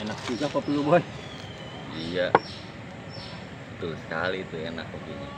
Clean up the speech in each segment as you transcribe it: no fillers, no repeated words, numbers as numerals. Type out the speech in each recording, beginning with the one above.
Enak juga kopi lu, Boy. Iya. Betul sekali itu enak kopinya.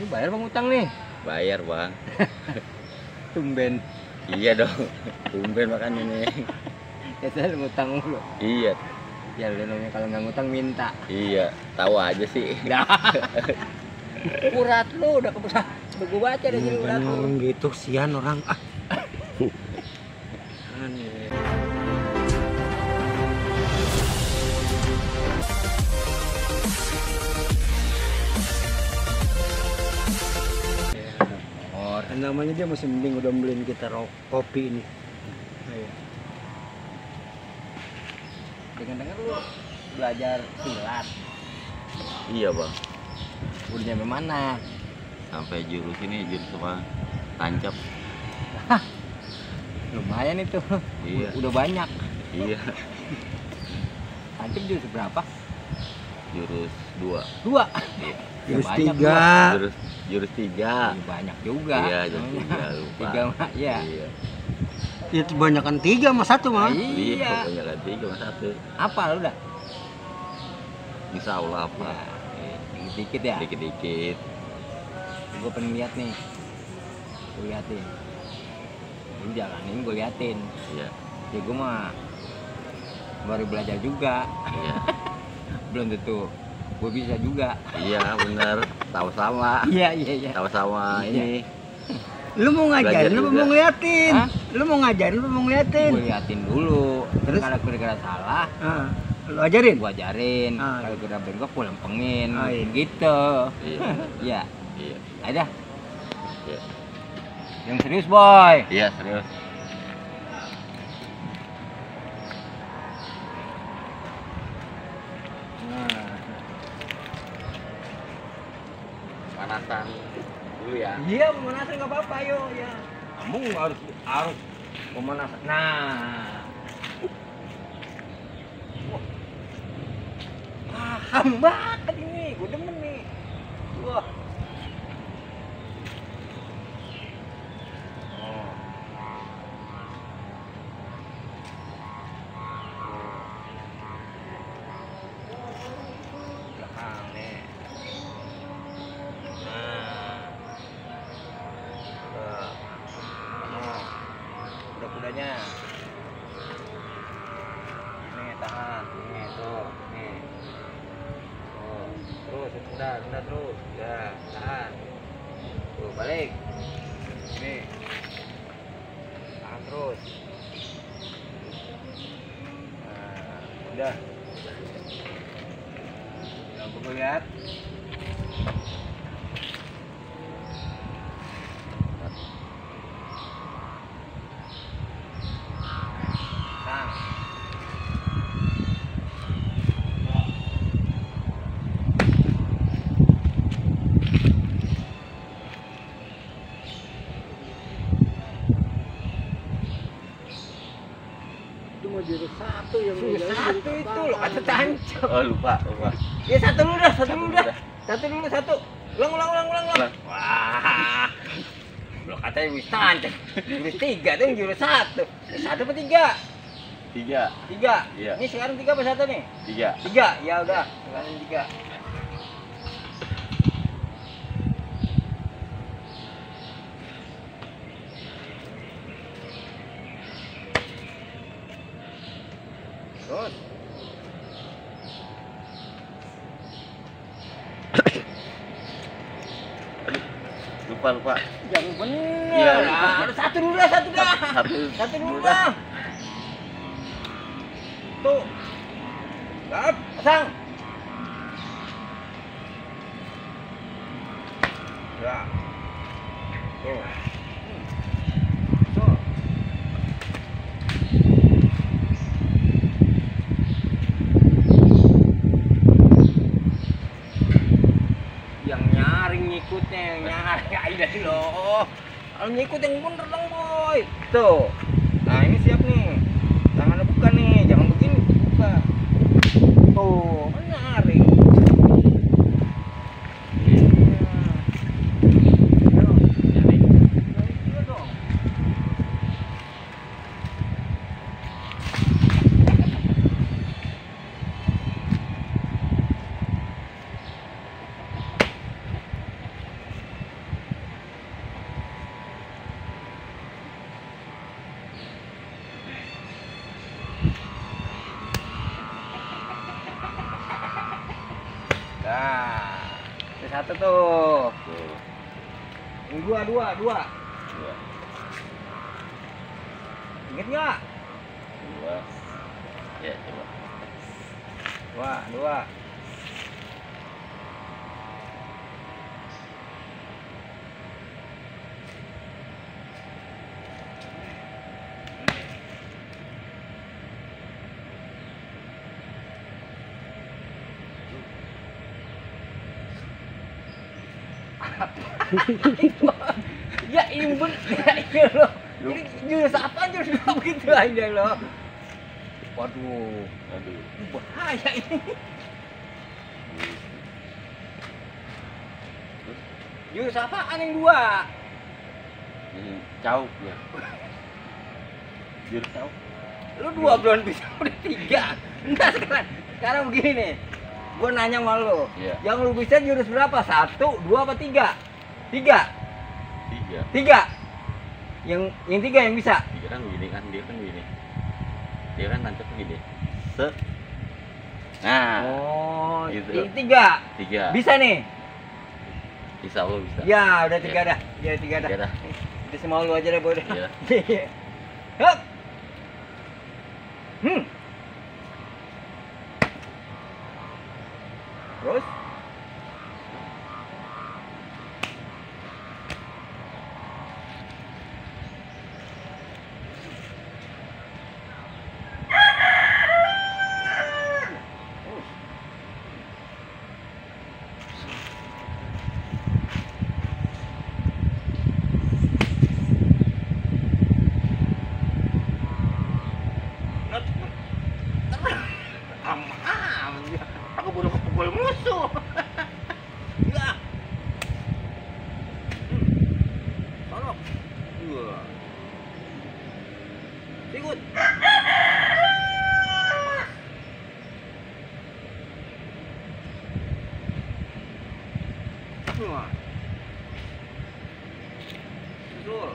Lu bayar bang utang nih? Bayar bang. Tumben. Iya dong. Tumben makanya nih. Ya saya ngutang mulu. Iya. Ya udah namanya kalau nggak ngutang minta. Iya. Tahu aja sih. Dah. Urat lu udah kebesar. Udah gua baca dari sini urat lu. Orang gitu sian orang. Aneh. Namanya dia masih mending udah beliin kita kopi ini. Dengar-dengar lu belajar silat. Iya bang. Udah nyampe mana? Sampai jurus ini jurus apa? Tancap. Lumayan itu. Iya. Udah banyak. Iya. Tancap jurus berapa? Jurus 2. 2. Iya. Jurus banyak 3. Jurus 3. Banyak juga. Iya jurus 3 lupa. 3 mah ya. Iya. Itu banyakan 3 sama 1 mah. Iya. Iya. Pokoknya kan 3 sama 1. Apa lu dah? Insya Allah apa? Dikit-dikit ya. Dikit-dikit. Gue pengen lihat nih. Gue liatin. Lu jalanin gue liatin. Iya. Ya gue mah baru belajar juga. Iya. Belum tentu gue bisa juga. Iya bener. Tahu sama. Iya iya iya. Tahu sama Iya. ini. Lu mau ngajarin, Belajar lu juga. mau ngeliatin. Hah? Lu mau ngajarin, lu mau ngeliatin. Gue liatin dulu. Terus? Kalau kira-kira salah, Ah, lu ajarin. gue ajarin. Ah, Kalau kira bengkok gue lempengin. Ah, iya. Gitu. Iya. Iya. Iya. Ada. Iya. Yang serius boy. Iya serius. Nah. Panasan dulu ya. Iya pemanasan nggak apa-apa yo ya. Kamu harus pemanasan. Nah. Wah. Paham banget ini, gue demen nih. Wah. Oh. Belakang nih. Nah. Kuda-kudanya. Ini tahan, ini tuh, nih. Tuh, terus rendah terus. Ya, tahan. Tuh, balik. Nih. Tahan terus. Nah, udah. Yang gue lihat. Itu mau jurus 1 yang Satu itu lo kata tancap. Oh lupa. Ya satu dulu dah. Satu dulu dah. Satu. Ulang. Wah. Lo katanya wis tancap. Jurus 3 tuh jurus 1. 1 apa 3? 3. 3. Iya. Ini sekarang 3 apa 1 nih? 3. 3. Ya udah, sekarang 3. Terus. Lupa. Yang bener. Iya, Nah, satu dulu dah. Satu dulu dah. Tuh. Gap, pasang. Ya. Tuh. Tuh. Yang nyaring ngikutnya, yang nyaring aja loh. Kalau ngikut yang bener dong boy. Tuh. Nah ini siap nih. Tangannya buka nih, jangan begini, buka. Tuh, kan nyaring. satu tuh. Tuh. Ini dua. Dua. Ingat nggak? Dua. Ya, coba. Dua. Ya imbun, ya iya loh. Ini jurus apa jurus begitu aja loh. Waduh, Aduh. ini bahaya ini. Jurus apaan yang dua? Ini cauk ya. Jurus cauk. Lu dua belum bisa udah tiga. Enggak sekarang begini nih. Gua nanya sama lu. Iya. Yang lu bisa jurus berapa? 1, 2 apa 3? 3. Tiga. 3. Yang 3 yang bisa. Tiga kan begini kan, dia kan begini. Dia kan nancap begini. Set. Nah, Oh, gitu. yang 3. tiga. Bisa nih. Insya Allah bisa. Ya, udah 3 Iya. dah. Ya 3 dah. Tiga dah. Itu semau lu aja deh, Boy. Iya. Hup. Terus aku baru kepukul musuh. Ya. Tolong. Wah. Ikut. Wah. Betul.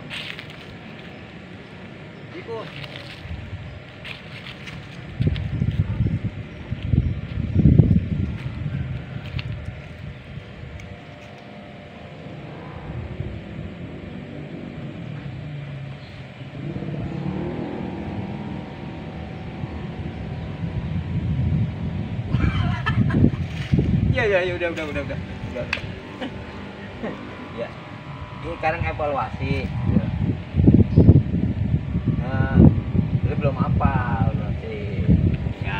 Ikut. Ya, udah. Ya. Ini sekarang evaluasi. Iya. Nah, lu belum hafal berarti. Ya.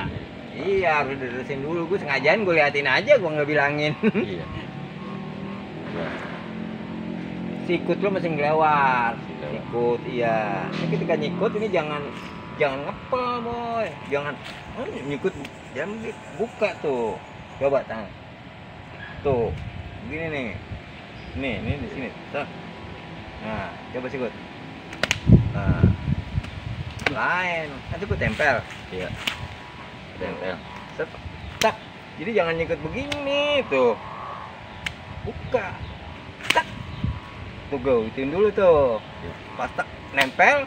Iya, harus diurusin dulu. Gue sengajain gue liatin aja, gue nggak bilangin. Iya. Iya. Sikut lu masih ngelewat. Ngelewat. Sikut, iya. Ini ketika nyikut ini jangan ngepel, boy. Jangan nyikut, jangan buka tuh. Coba tangan. Tuh, begini nih. Nih di sini. Tuh. Nah, coba sikut. Nah, lain. Nanti gue tempel. Iya. Tempel. Set, tak. Jadi jangan nyikut begini tuh. Buka. Tak. Tuh gue ituin dulu tuh. Iya. Pas tak nempel,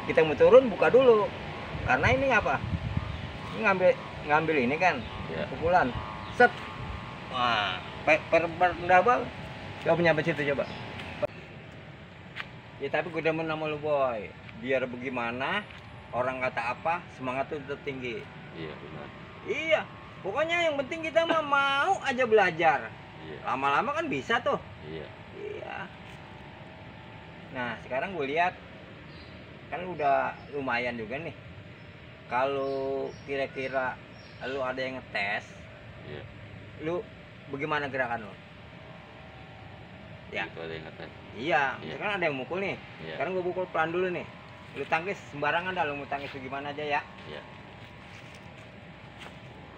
kita mau turun buka dulu. Karena ini apa? Ini ngambil ini kan. Iya. Pukulan. Set. Wah, double. Coba nyampe situ coba. Ya tapi gue demen sama lu, boy. Biar bagaimana, orang kata apa, semangat tuh tetap tinggi. Iya, benar. Iya, pokoknya yang penting kita mah mau aja belajar. Iya. Lama-lama kan bisa tuh. Iya. Iya. Nah, sekarang gue lihat kan udah lumayan juga nih. Kalau kira-kira lu ada yang ngetes, Iya. lu bagaimana gerakan lu? Ya. Itu ada yang ngetes. Iya, Iya. sekarang ada yang mukul nih. Iya. Sekarang gue pukul pelan dulu nih. Lu tangkis sembarangan dah, lu mau tangkis gimana aja ya. Iya.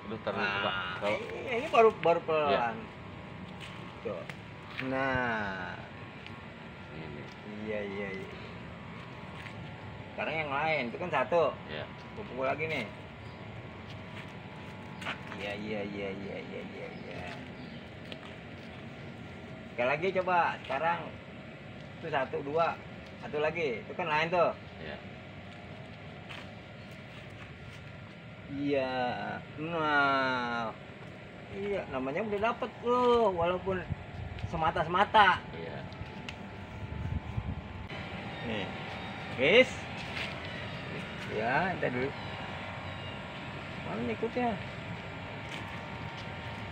Udah taruh coba. Nah, Kalau ini baru pelan. Iya. Tuh. Nah, ini. iya. Sekarang yang lain itu kan satu. Iya. Gue pukul lagi nih. Iya. Sekali lagi coba. Sekarang itu 1, 2, satu lagi. Itu kan lain tuh. Iya. Iya. Nah. Iya, namanya udah dapet loh. Walaupun semata-semata. Iya. Nih. Guys. Ya, entar dulu. Mana sikutnya?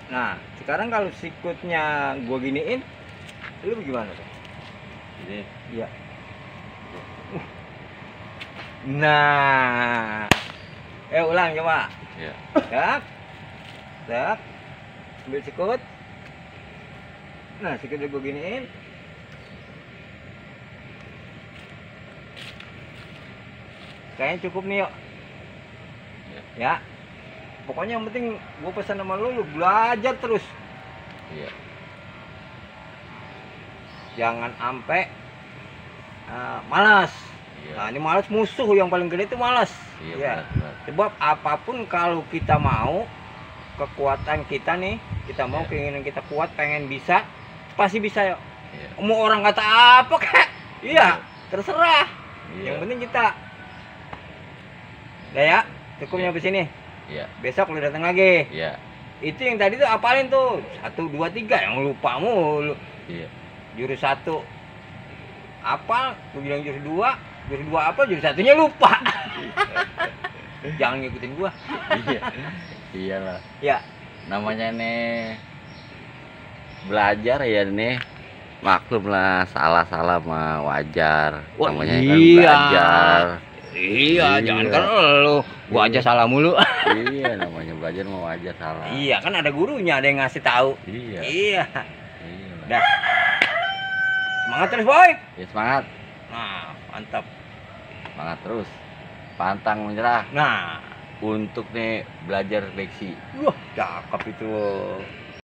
Nah, sekarang kalau sikutnya gua giniin, lu gimana tuh? Ini Iya. Nah. Ulang coba. ya. Dak. Dak. Ambil sikut. Nah, sikutnya gua giniin. Kayaknya cukup nih, yuk. Ya. Pokoknya yang penting gua pesan sama lu belajar terus. Iya. Jangan sampai malas. Iya. Nah, ini malas musuh yang paling gede itu malas. Iya, Ya. benar. Sebab apapun kalau kita mau kekuatan kita nih, kita mau Iya. keinginan kita kuat, pengen bisa, pasti bisa ya. Iya. Mau orang kata apa kek? Iya, terserah. Iya. Yang penting kita. Udah ya, cukup Iya. nyampe sini. Iya. Besok lu datang lagi. Iya. Itu yang tadi tuh apalin tuh 1, 2, 3 yang lupa mulu. Iya. Jurus 1 apa? Gue bilang jurus 2 apa? Jurus 1-nya lupa. Jangan ngikutin gua. Iya. Iyalah. Ya, Namanya nih belajar ya nih. Maklum lah, salah-salah mah wajar. Wah, Namanya kan iya. belajar. iya, Iya. jangan kan lu. Gua aja salah mulu. Iya, namanya belajar mah wajar salah. Iya, kan ada gurunya, ada yang ngasih tahu. Iya. Iya. Iya. Dah. Semangat terus, boy. Ya semangat, Nah, mantap. semangat terus. Pantang menyerah Nah, untuk nih belajar leksi. wah, cakep itu.